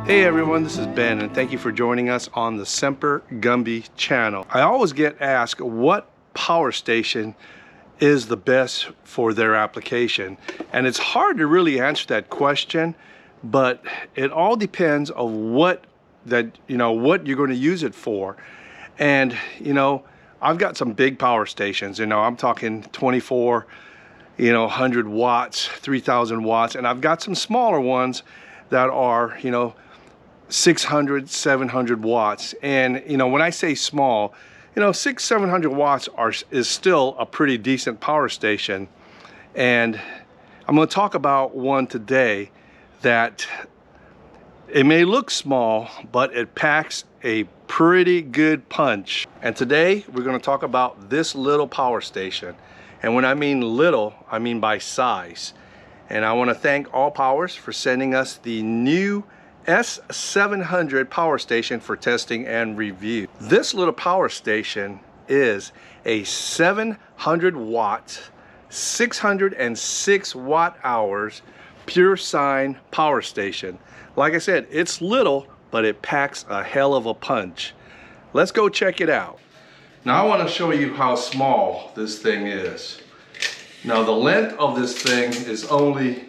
Hey everyone, this is Ben and thank you for joining us on the Semper Gumby channel. I always get asked what power station is the best for their application, and it's hard to really answer that question, but it all depends on what you're going to use it for. And I've got some big power stations. I'm talking 24 100 watts, 3,000 watts, and I've got some smaller ones that are 600, 700 watts. And when I say small, 600-700 watts is still a pretty decent power station. And I'm going to talk about one today that it may look small, but it packs a pretty good punch. And today we're going to talk about this little power station. And when I mean little, I mean by size. And I want to thank Allpowers for sending us the new S700 power station for testing and review. This little power station is a 700 watt, 606 watt hours pure sine power station. Like I said, it's little, but it packs a hell of a punch. Let's go check it out. Now I want to show you how small this thing is. Now the length of this thing is only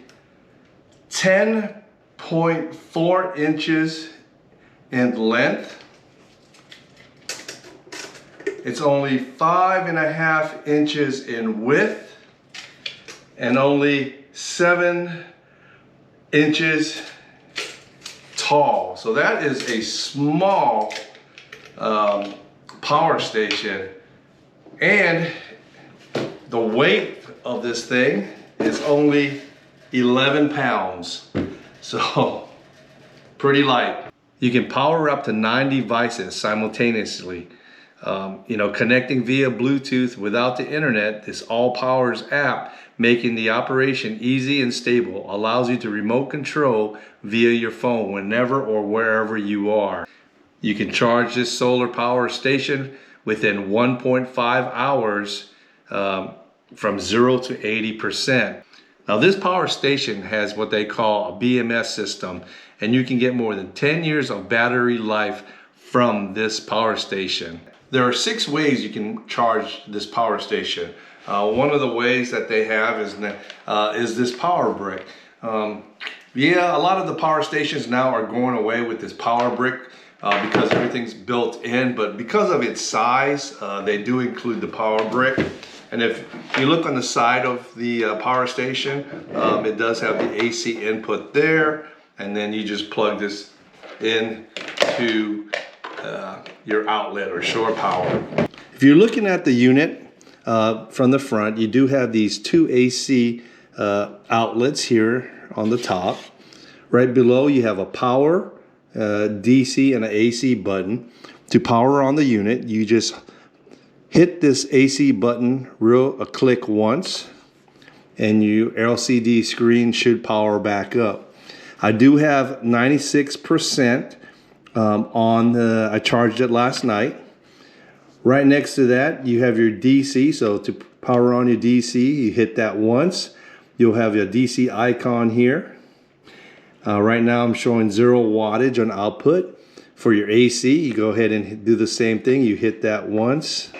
10.4 inches in length. It's only 5.5 inches in width and only 7 inches tall. So that is a small power station, and the weight of this thing is only 11 pounds. So pretty light. You can power up to 9 devices simultaneously. Connecting via Bluetooth without the internet, this Allpowers app, making the operation easy and stable, allows you to remote control via your phone whenever or wherever you are. You can charge this solar power station within 1.5 hours from 0 to 80%. Now this power station has what they call a BMS system, and you can get more than 10 years of battery life from this power station. There are 6 ways you can charge this power station. One of the ways that they have is this power brick. Yeah, a lot of the power stations now are going away with this power brick because everything's built in, but because of its size, they do include the power brick. And if you look on the side of the power station, it does have the AC input there, and then you just plug this in to your outlet or shore power. If you're looking at the unit from the front, you do have these 2 AC outlets here on the top. Right below you have a power, DC and an AC button. To power on the unit, you just hit this AC button a click once, and your LCD screen should power back up. I do have 96% I charged it last night. Right next to that you have your DC, so to power on your DC you hit that once. You'll have your DC icon here. Right now I'm showing 0 wattage on output. For your AC, you go ahead and do the same thing. You hit that once,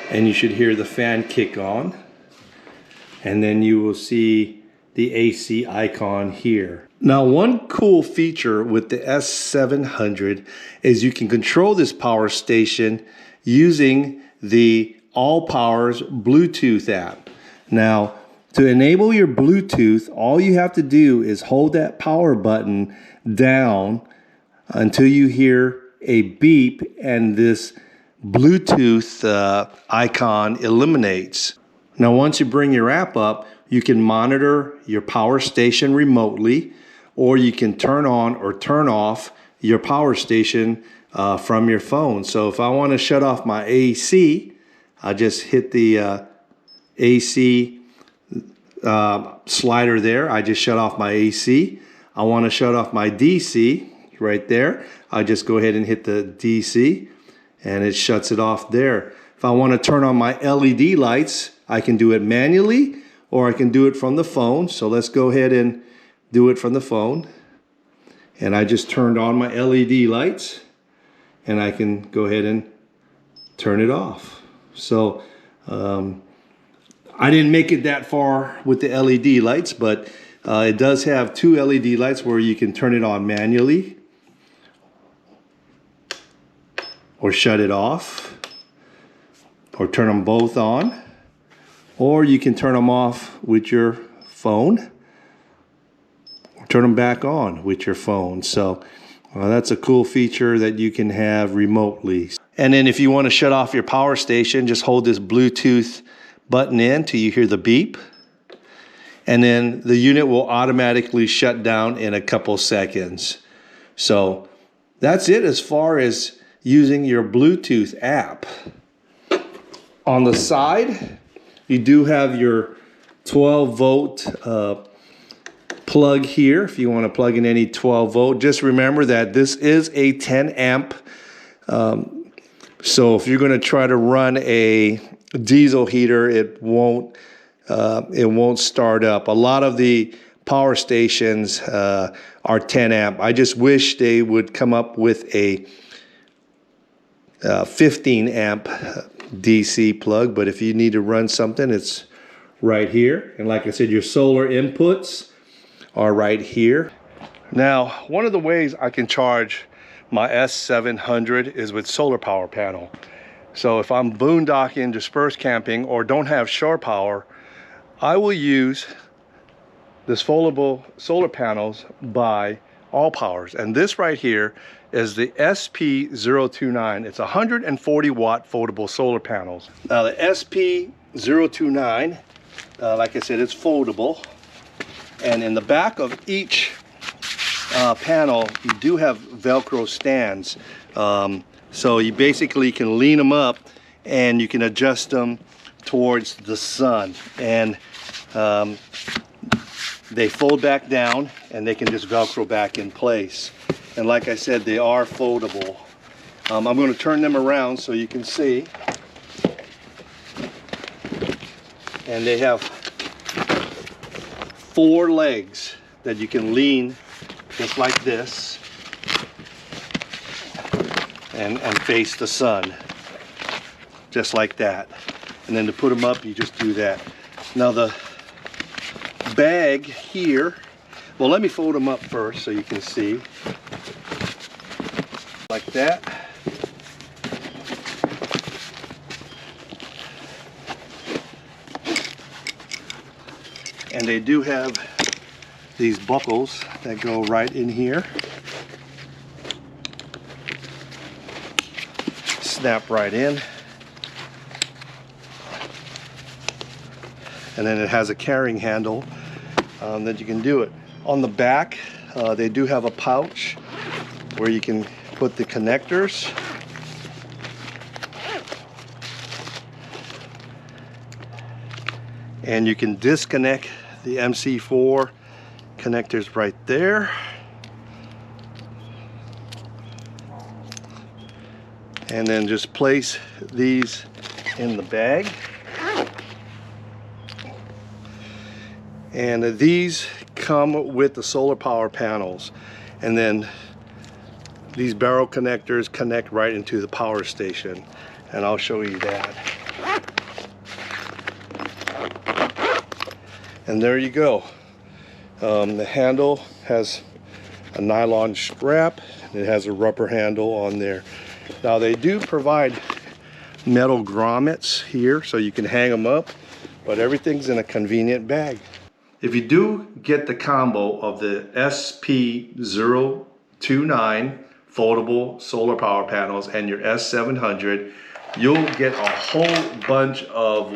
and you should hear the fan kick on, and then you will see the AC icon here. Now one cool feature with the S700 is you can control this power station using the Allpowers Bluetooth app. Now to enable your Bluetooth, all you have to do is hold that power button down until you hear a beep and this Bluetooth icon illuminates. Now once you bring your app up, you can monitor your power station remotely, or you can turn on or turn off your power station from your phone. So if I want to shut off my AC, I just hit the AC slider there. I just shut off my AC. I want to shut off my DC right there. I just go ahead and hit the DC, and it shuts it off there. If I want to turn on my LED lights, I can do it manually, or I can do it from the phone. So let's go ahead and do it from the phone. And I just turned on my LED lights, and I can go ahead and turn it off. So I didn't make it that far with the LED lights, but it does have two LED lights where you can turn it on manually or shut it off, or turn them both on, or you can turn them off with your phone or turn them back on with your phone. So that's a cool feature that you can have remotely. And then if you want to shut off your power station, just hold this Bluetooth button in till you hear the beep, and then the unit will automatically shut down in a couple seconds. So that's it as far as using your Bluetooth app. On the side, you do have your 12-volt plug here if you want to plug in any 12-volt. Just remember that this is a 10-amp. So if you're going to try to run a diesel heater, it won't start up. A lot of the power stations are 10 amp. I just wish they would come up with a 15 amp DC plug, but if you need to run something, it's right here. And like I said, your solar inputs are right here. Now, one of the ways I can charge my S700 is with solar power panel. So if I'm boondocking, dispersed camping, or don't have shore power, I will use this foldable solar panels by Allpowers. And this right here is the SP029. It's 140 watt foldable solar panels. Now the SP029, like I said, it's foldable. And in the back of each panel, you do have Velcro stands. So you basically can lean them up and you can adjust them towards the sun. And they fold back down and they can just Velcro back in place. And like I said, they are foldable. I'm going to turn them around so you can see. And they have 4 legs that you can lean just like this and face the sun, just like that. And then to put them up, you just do that. Now the bag here, well, let me fold them up first so you can see. Like that. And they do have these buckles that go right in here. Snap right in. And then it has a carrying handle that you can do it. On the back, they do have a pouch where you can put the connectors. And you can disconnect the MC4 connectors right there. And then just place these in the bag. And these come with the solar power panels. And then these barrel connectors connect right into the power station. And I'll show you that. And there you go. The handle has a nylon strap. It has a rubber handle on there. Now they do provide metal grommets here so you can hang them up, but everything's in a convenient bag. If you do get the combo of the SP029 foldable solar power panels and your S700, you'll get a whole bunch of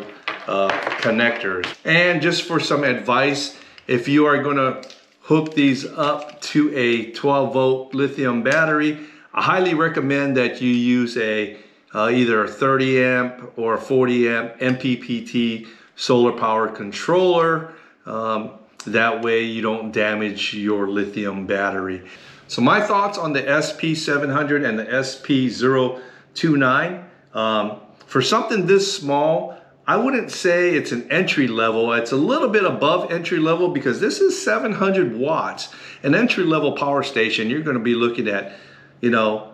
connectors. And just for some advice, if you are going to hook these up to a 12-volt lithium battery, I highly recommend that you use a either a 30 amp or a 40 amp MPPT solar power controller. That way you don't damage your lithium battery. So my thoughts on the SP700 and the SP029. For something this small, I wouldn't say it's an entry level. It's a little bit above entry level because this is 700 watts. An entry level power station, you're going to be looking at, you know,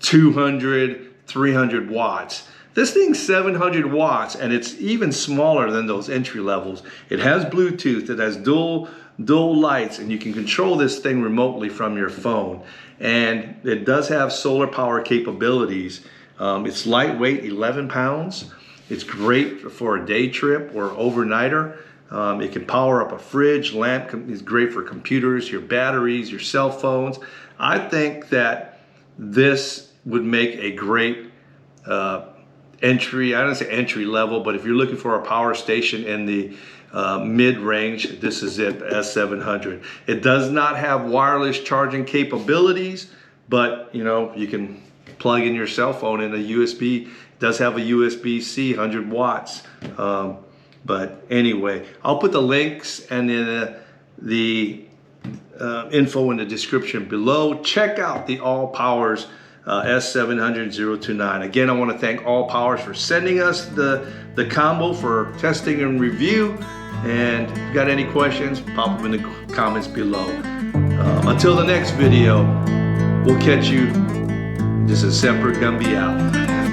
200, 300 watts. This thing's 700 watts, and it's even smaller than those entry levels. It has Bluetooth, it has dual lights, and you can control this thing remotely from your phone. And it does have solar power capabilities. It's lightweight, 11 pounds. It's great for a day trip or overnighter. It can power up a fridge, lamp. It's great for computers, your batteries, your cell phones. I think that this would make a great entry, I don't say entry level, but if you're looking for a power station in the mid-range, this is it, the S700. It does not have wireless charging capabilities, but you know, you can plug in your cell phone in a USB. It does have a USB-C, 100 watts. But anyway, I'll put the links and the info in the description below. Check out the Allpowers S700 029. Again, I want to thank Allpowers for sending us the combo for testing and review. And if you've got any questions, pop them in the comments below. Until the next video, we'll catch you. This is Semper Gumby out.